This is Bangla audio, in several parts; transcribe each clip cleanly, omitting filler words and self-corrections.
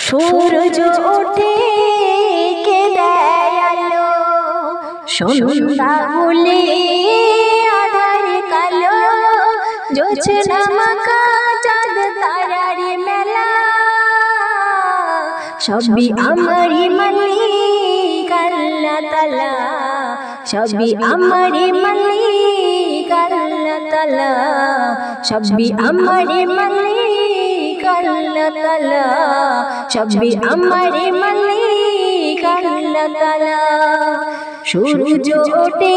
সূর্য ওঠে কে দেয় আলো, সন্ধ্যা হলে আধার কালো, জোছনা মাখা চাঁদ তারার মেলা, সবই আমারই মালিক আল্লাহ তাআলা, সবই আমারই মালিক আল্লাহ তাআলা, সবই আমারই মালিক আল্লাহ তাআলা, সবই আমারই মালিক আল্লাহ তাআলা। সূর্য ওঠে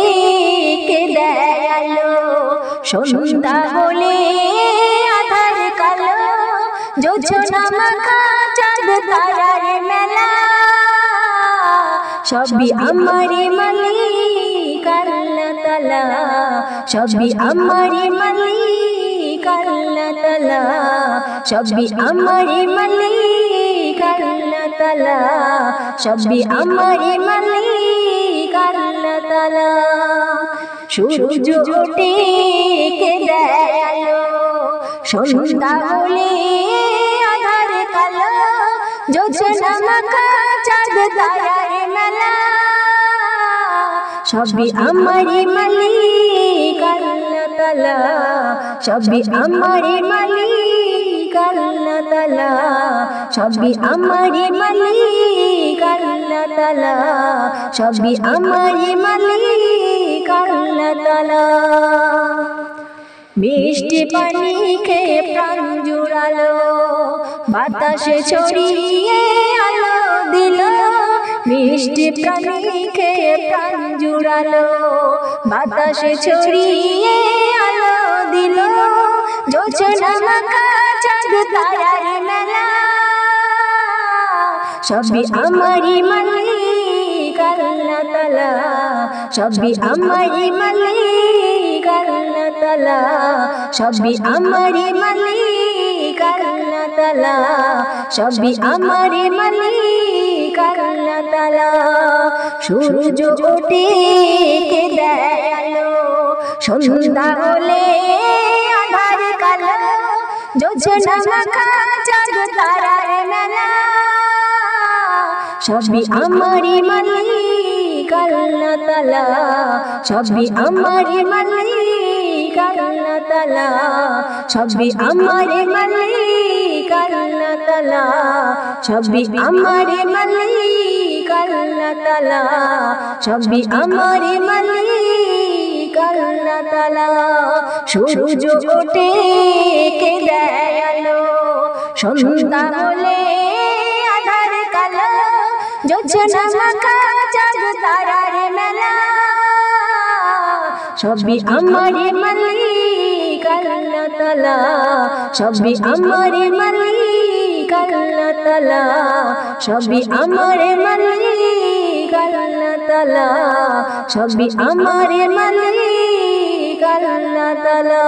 কে দেয় আলো, সন্ধ্যা হলে আধার কালো, জোছনা মাখা চাঁদ তারার মেলা, সবই আমারই মালিক আল্লাহ তাআলা, সবই আমারই মালিক আল্লাহ তাআলা, সবই আমারই মালিক আল্লাহ তাআলা, সবই আমারই মালিক আল্লাহ তাআলা। সূর্য ওঠে কে দেয় আলো, সন্ধ্যা হলে আধার কালো, জোছনা মাখা চাঁদ তারার মেলা, সবই আমারই মালিক আল্লাহ তাআলা, সবই আমারই মালিক আল্লাহ তাআলা, সবই আমারই মালিক আল্লাহ তাআলা, সবই আমারই মালিক আল্লাহ তাআলা। মিষ্টি পানি খেয়ে প্রাণ জুড়ালো, বাতাসে ছড়িয়ে আলো দিল, মিষ্টি পানি খেয়ে প্রাণ জুড়ালো, বাতাসে ছড়িয়ে আলো দিল, জোছনা মাখা চাঁদ তারার মেলা, সবই আমারই মালিক আল্লাহ তাআলা, সবই আমারই মালিক আল্লাহ তাআলা, সবই আমারই মালিক আল্লাহ তাআলা, সবই আমারই মালিক আল্লাহ তাআলা। সূর্য ওঠে কে দেয় আলো, সন্ধ্যা হলে আধার কালো, জোছনা মাখা চাঁদ তারার মেলা, সবই আমারই মালিক আল্লাহ তাআলা, সবই আমারই মালিক আল্লাহ তাআলা, সবই আমারই মালিক আল্লাহ তাআলা, সবই আমারই মালিক আল্লাহ তাআলা, সবই আমারই মালিক আল্লাহ তাআলা। সূর্য ওঠে কে দেয় আলো, সন্ধ্যা হলে আধার কালো, জোছনা মাখা চাঁদ তারার মেলা, সবই আমারই মালিক আল্লাহ তাআলা, সবই আমারই মালিক আল্লাহ তাআলা, সবই আমারই মালিক আল্লাহ তাআলা, সবই আমারই মালিক আল্লাহ তাআলা।